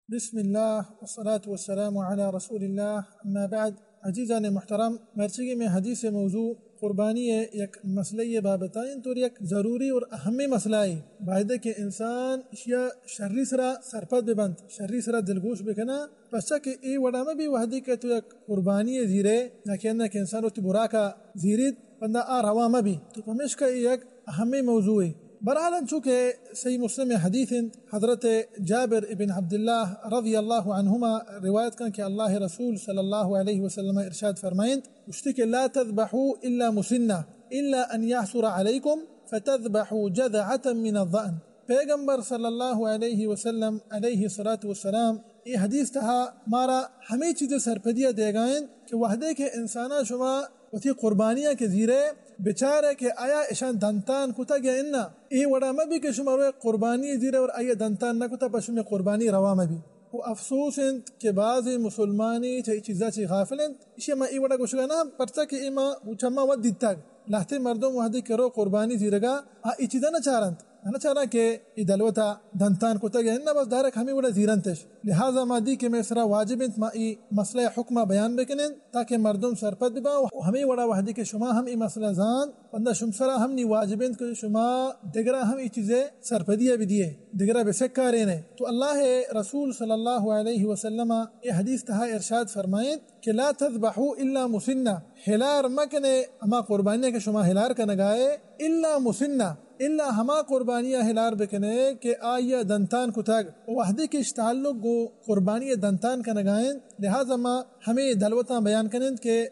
بسم الله والصلاة والسلام على رسول الله اما بعد. عزیزان محترم، مرچگی میں حدیث موضوع قربانی یک مسئلہ بابتائیں تو یک ضروری اور اہم مسئلہ ہے باید کہ انسان اشیا شری سرا سرپد ببند شری سرا دلگوش بکنا پس کہ ای وڑا میں بھی وحدی کہ تو یک قربانی زیرے نہ کہنا کہ انسان ہوتی برا کا زیرید بندہ روا میں بھی تو پمیش کا یک اہم موضوع ہے. برحال چونکہ صحیح مسلم حدیث حضرت جابر ابن عبداللہ رضی اللہ عنہما روایت کن کہ اللہ رسول صلی اللہ علیہ وسلم ارشاد فرمائند اشتی کہ لا تذبحوا الا مسنہ الا ان یحصر علیکم فتذبحوا جذعة من الضأن. پیغمبر صلی اللہ علیہ وسلم علیہ الصلاۃ والسلام یہ حدیث تہا مارا ہمیں چیزیں سرپدیہ دے گائیں کہ وحدے کے انسانہ شما وتی قربانیاں کے زیرے بیچارے کہ آیا اشان دنتان کتا گیا اننا ای وڑا مبی کہ شما روئے قربانی زیرے اور آیا دنتان نہ کتا پس شما قربانی روا مبی. و افسوس انت کہ بعضی مسلمانی چاہی چیزا چی غافل انت اسی ما ای وڑا گوشگا نا پرچا کہ ایما وچما ود دیتا لہتے مردم وحدی کرو قربانی زیرگا ای چیزا نہ چارند نہ چارا کہ ای دلوتا دنتان کتا گیا اننا بس دارک ہمیں وڑا زیرنتش لہذا ما دی کہ میں سرا واجب انت ما ای مسئلہ حکمہ بیان بکنن تاکہ مردم سرپد ببا و ہمیں وڑا وحدی کہ شما ہم ای مسئلہ زان بندہ شمسرا ہم نی واجب انت کہ شما دگرہ ہم ای چیزیں سرپدیہ بھی دیئے دگرہ بسکارین ہے. تو اللہ رسول صلی اللہ علیہ وسلم یہ حدیث تہا ارشاد فرمائیں کہ لا تذبحوا الا مسنہ ہلار مکنے اما قربانیہ کہ شما ہلار کا نگائے الا مسنہ الا ہما قربانیہ ہلار بکنے کہ آیا دنتان کتاگ وحدی کے اشتعلق گو قربانی دنتان کا نگائیں. لہذا ما ہمیں دلوتاں بیان کریں کہ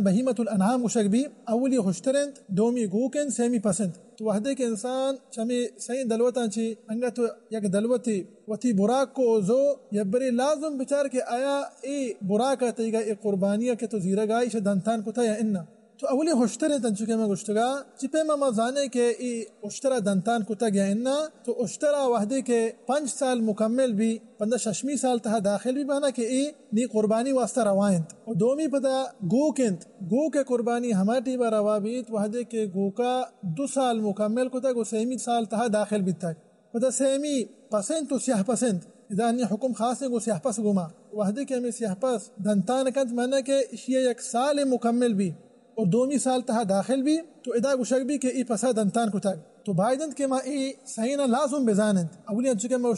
بہیمت الانعام اشک بھی اولی خوشترند دومی گوکن سیمی پسند تو وحدے کے انسان چمی صحیح دلوتاں چی انگا تو یک دلوتی وتی براک کو زو یبری لازم بچار کہ آیا ای براکا تیگا ای قربانیہ کے تو زیرگائی شا دنتان کتا یا اننا تو اولی خوشترے تنچکے میں گشتگا چپے میں زانے کہ ای اشترا دنتان کتا گیا اننا تو اشترا وحدے کے 5 سال مکمل بھی 15 سال تہا داخل بھی بنا کہ ای نی قربانی واسطہ روائنت اور دومی پدا گو کنت گو کے قربانی ہمارٹی با روا بیت وحدے کے گو کا 2 سال مکمل کتا گو 3 سال تہا داخل بھی تک پدا 3 پسند تو سیاہ پسند اذا انی حکم خاص گو سیاہ پس گوما وحدے کے ہمیں سیاہ پس دنتان کنت مانا کہ اشیاء 1 سال مکمل بھی اور 2 سال تہا داخل بھی تو ادا گشک بھی کہ ای پسا دنتان کتا تو بائدند کہ ما ای سہینا لازم بزانند اولی انچکے میں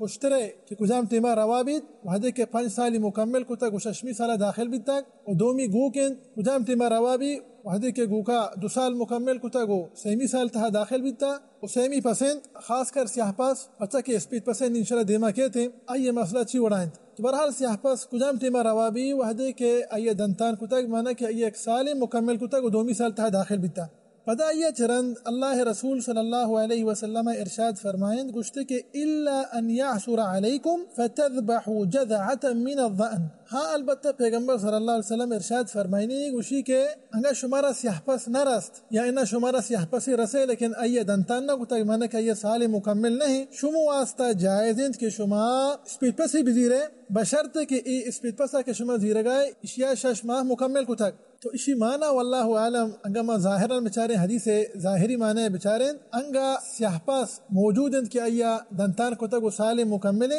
اشترے کہ کجام تیما روا بیت وحدے کے 5 سالی مکمل کتا گو 6 سالہ داخل بیت تک اور 2 گو کن کجام تیما روا بھی وحدے کے گو کا 2 سال مکمل کتا گو 3 سال تہا داخل بیت تا اور 3 پسند خاص کر سیاہ پاس اچھا کہ اسپیڈ پسند انشاءاللہ دیما کہتے آئیے مسئلہ چی وڑائند تو برحال سیاہ پاس کجام تیما روا بھی وحدے کے آئیے دنتان کتا مانا کہ آئیے 1 سال مکمل کتا گو 2 سال تہا داخل بیت تا پدا یہ چرند اللہ رسول صلی اللہ علیہ وسلم ارشاد فرمائند گشتے کہ الا ان یعصر علیکم فتذبحوا جذعة من الضأن. ہاں البتہ پیغمبر صلی اللہ علیہ وسلم ارشاد فرمائنی گوشی کہ انگا شمارا سیاہ پس نہ رست یا انا شمارا سیاہ پسی رسے لیکن ایہ دنتان نہ کتا مانا کہ یہ سال مکمل نہیں شمو واسطہ جائزند کہ شما اسپیڈ پسی بزیرے بشرط کہ ای اسپیڈ پسا کہ شما زیرگائے اشیاء 6 ماہ مکمل کتا تو اسی معنی واللہ عالم انگا ما ظاہران بچارے حدیث ظاہری معنی بچارے انگا سیاہ پاس موجود ہیں کہ آیا دنتان کتا کو سال مکمل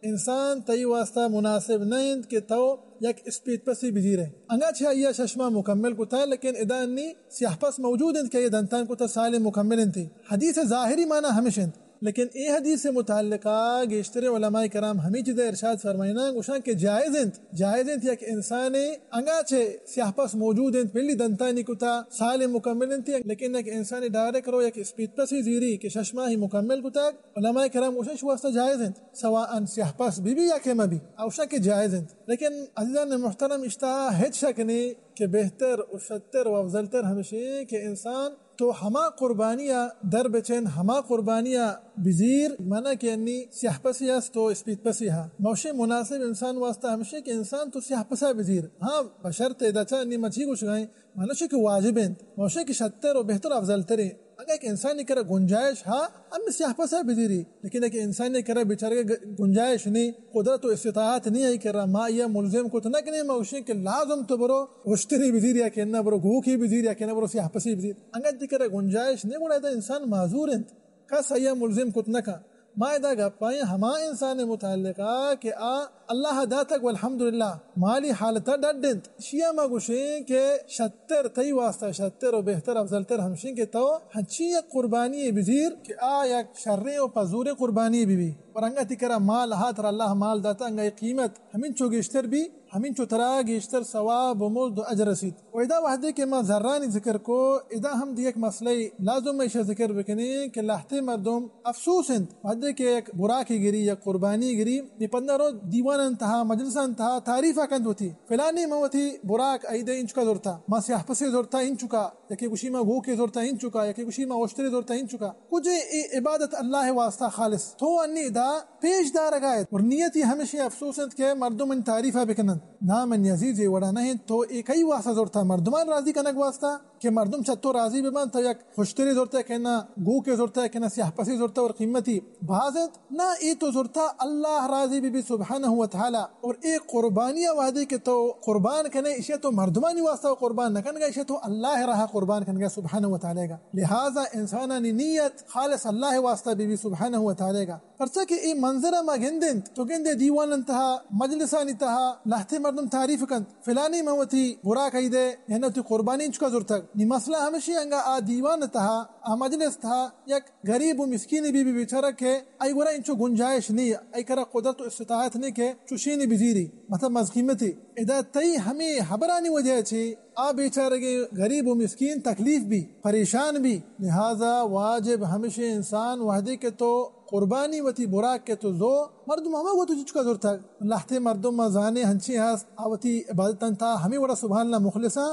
انسان تی واسطہ مناسب نہیں کہ تو یک اسپیڈ پسی بزیرے انگا چھے آیا 6 ماہ مکمل کتا لیکن ادا انی سیاہ پاس موجود ہیں کہ یہ دنتان کتا سال مکمل تھی حدیث ظاہری معنی ہمیشن لیکن ای حدیث سے متعلقہ گیشتر علماء کرام ہمیں چیزیں ارشاد فرمائنا گوشان کہ جائز انت یک انسان انگا چھے سیاہ پاس موجود انت پہلی دنتانی کتا سال مکمل انتی لیکن یک انسان ڈائریکٹ کرو یک اسپیڈ پسی زیری کہ 6 ماہی مکمل کتا علماء کرام گوشان شواسطہ جائز انت سواء سیاہ پاس بھی یا کیما بھی اوشا کہ جائز انت لیکن عزیزان محترم اشتہا ہیچ شک نہیں کہ بہتر و شتر و افضلتر ہمیشہ کہ انسان تو ہما قربانیاں در بچین ہما قربانیاں بزیر مانا کہ انی سیاہ پسی ہے تو اسپیڈ پسی ہے موشے مناسب انسان واسطہ ہمیشہ کہ انسان تو سیاہ پسا بزیر ہاں بشرط ادھا انی مچھی کو شگائیں مانوشے کہ واجب ہیں موشے کی شتر و بہتر افضل ترے اگر ایک انسان نے کرا گنجائش ہاں ہم سیاہ پسا بزیری لیکن ایک انسان نے کرا بیچارے گنجائش نہیں قدرت و استطاعت نہیں ہے کرا ما یہ ملزم کو تنک نہیں موشے کہ لازم تو برو اشتری بزیر یا کہنا برو گوکی بزیر یا کہنا برو سیاہ پسی بزیر اگر دی کرا گنجائش نہیں گوڑا دا انسان معذور ہیں کا سیاہ ملزم کو تنکا ما ادا گپائیں ہما انسان متعلقہ کہ اللہ داتک والحمدللہ مالی حالتا ڈڈنت شیعہ ما گوشیں کہ شتر تی واسطہ شتر و بہتر افضل تر ہمشیں کہ تو ہنچی یک قربانی بزیر کہ یک شرع و پزور قربانی بھی ورنگا تکرا مال ہاتر اللہ مال داتا انگا قیمت ہمین چو گشتر بھی ہمین چو ترا گشتر ثواب و مزد و اجر رسید. و ادا وحدے کہ ما ذرانی ذکر کو ادا ہم دی ایک مسئلہ لازم ایشہ ذکر بکنی کہ لہتے مردم افسوس ہیں وحدے کہ ایک براکی گری یا قربانی گری دی پندہ رو دیوان انتہا مجلس انتہا تعریفہ کند ہوتی فلانی موتی براک ایدے انچکا زورتا ما سیاح پسی زورتا انچکا یکی گوشی ما گو کے زورتا انچکا یکی گوشی ما اوشتری زورتا انچکا کجھے عبادت اللہ واسطہ خالص تو انی دا پیش دار گائد اور نیتی ہمیشہ افسوس ہیں کہ مردم ان تعریفہ بکنند نامن یزید وڑا نہیں تو ایک واسطہ زورتا مردمان راضی کنک واسطہ کہ مردم چتو راضی بمان تو یک خوشتری زورتا ہے کہنا گو کے زورتا ہے کہنا سیاح پسی زورتا اور قیمتی بھازت نہ ای تو زورتا اللہ راضی بھی سبحانہ و تعالی اور ایک قربانیہ وعدے کے تو قربان کنے اسے تو مردمانی واسطہ قربان نہ کنگا اسے تو اللہ رہا قربان کنگا سبحانہ و تعالی گا لہذا انسانانی نیت خالص اللہ واسطہ بھی سبحانہ و تعالی گا پرچہ کہ ای منظرہ ما گندن تو گندے دیوان انتہا مجلسان انتہا لہتے مردم تعریف کند فلانی موتی برا کہیدے یعنی تی قربانی انچکا زورتک نی مسئلہ ہمشی انگا دیوان تہا مجلس تہا یک غریب و مسکینی بھی بیچارہ کے ای گورا انچو گنجائش نہیں ای کرا قدرت و استطاعت نہیں کہ چوشینی بزیری مطلب مزقیمتی ادا تی ہمیں حبرانی وجہ چی بیچارہ کے غریب و مسکین تکلیف بھی پریشان بھی لہذا واجب ہمیشہ انسان وحدی کے تو قربانی وتی براک کے تو زو مردم ہمیں وہ تو چچکا زور تھا لہتے مردم مزانے ہنچی ہاس آوتی عبادتن تھا ہمیں وڑا سبحان اللہ مخلصا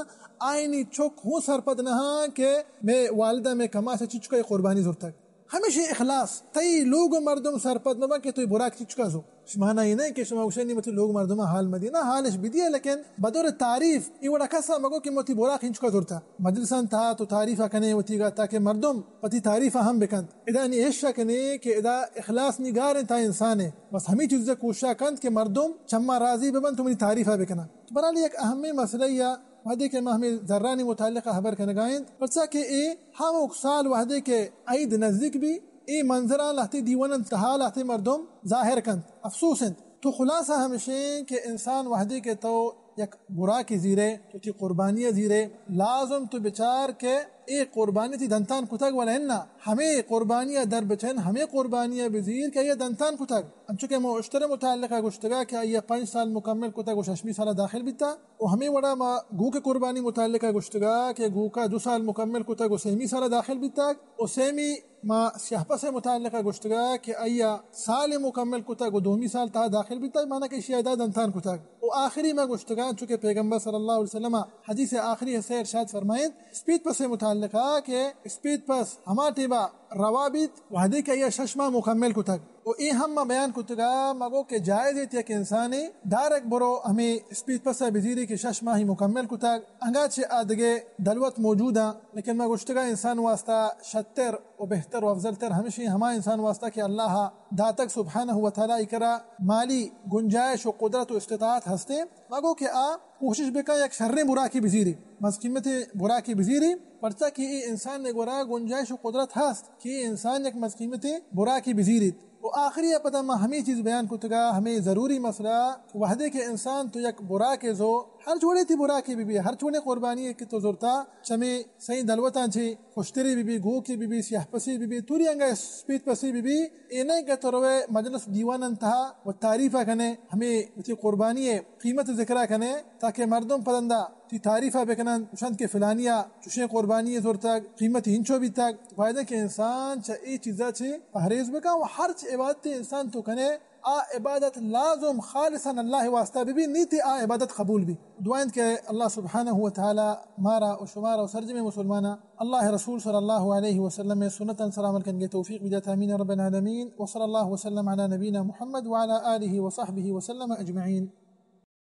آئینی چک ہوں سرپد نہا کہ میں والدہ میں کما سے چچکا قربانی زور تک ہمیشہ اخلاص تی لوگ مردم سرپد نبا کہ تو براک چچکا زو شمانا ہی نہیں کہ شما اوشنی متی لوگ مردم حال مدینہ حالش بھی دیا لیکن بدور تعریف ای وڑا کسا مگو کہ متی براک ہنچکا زور تھا مجلسان تھا تو تعریفہ کنے وتی گا تاکہ مردم پتی تعریفہ ہم بکند ادا نی عشق کنے کہ ادا اخلاص نگار تا انسان ہے بس ہمیں چیزیں کوشش کند کہ مردم چما راضی ببن تمہیں تعریفہ بکنا برحال ایک اہم مسئلہ یا وحدے کے ہمیں ذرانی متعلقہ خبر کنگائیں پرچہ کہ اے ہم اکسال وحدے کے عید نزدیک بھی اے منظرہ لہتی دیوان انتہا لہتی مردم ظاہر کند افسوس ہیں تو خلاصہ ہمشیں کہ انسان وحدے کے تو یک برا کی زیرے تو تی قربانی زیرے لازم تو بچار کے ایک قربانی تی دنتان کتگ والا ہننا ہمیں قربانیاں در بچن ہمیں قربانیاں بزیر کہ یہ دنتان کتگ انچکہ معاشتر متعلقہ گشتگا کہ یہ 5 سال مکمل کتگ و 6 سال داخل بیتا و ہمیں وڑا ما گو کے قربانی متعلقہ گشتگا کہ گو کا 2 سال مکمل کتگ و 6 سال داخل بیتا و 6 ما سیاحپا سے متعلقہ گشتگا کہ ایا سال مکمل کتگ و 2 سال تا داخل بیتا مانا کہ شیعدہ دنتان کتگ و آخری میں گشتگا چونکہ پیغمبر صلی اللہ علیہ وسلم حدیث آخری سے ارشاد فرمائیں سپید پس متعلقہ کہ سپید پس ہما ٹیبا روابط وحدی کا یہ 6 ماہ مکمل کتگ و ای ہم بیان کتگا مگو کہ جائز ہے کہ انسانی دارک برو ہمیں سپید پسا بزیری کے 6 ماہی مکمل کتگ انگاچہ آدگے دلوت موجودا لیکن میں گشتگا انسان واسطہ شتر و بہتر و افضل تر ہمیشہ ہما انسان واسطہ کہ اللہ داتک سبحانہ و تعالی کرا مالی گنجائش و قدرت و استطاعت ہستے مگو کہ کوشش بکا یک شر برا کی بزیری مزقیمت برا کی بزیری پرچہ کہ انسان نے گورا گنجائش و قدرت ہست کہ انسان یک مزقیمت برا کی بزیری و آخری پتہ میں ہمیں چیز بیان کتگا ہمیں ضروری مسئلہ وحدے کے انسان تو یک برا کے زو ہر چھوڑے تھی برا کی بھی ہر چھوڑے قربانی کی تو زورتا چمے صحیح دلوتاں چھی خوشتری بھی گو کی بھی سیاح پسی بھی توری انگا سپید پسی بھی نہیں کہ تروے مجلس دیوان انتہا و تعریفہ کنے ہمیں تی قربانی قیمت ذکرہ کنے تاکہ مردم پدندہ تی تعریفہ بکنن چند کے فلانیہ چوشے قربانی زورتا قیمت ہنچو بھی تک فائدہ کہ انسان چا ای چیزا چھے پہریز بکا و ہر چھ عبادت انسان تو کنے عبادت لازم خالصا اللہ واسطہ بھی نیتی عبادت قبول بھی دعائیں کہ اللہ سبحانہ و تعالی مارا و شمارا و سرجم مسلمانا اللہ رسول صلی اللہ علیہ وسلم سنتا سلام کنگے توفیق بدات امین رب العالمین و صلی اللہ وسلم علی نبینا محمد وعلى آلہ و صحبہ وسلم اجمعین.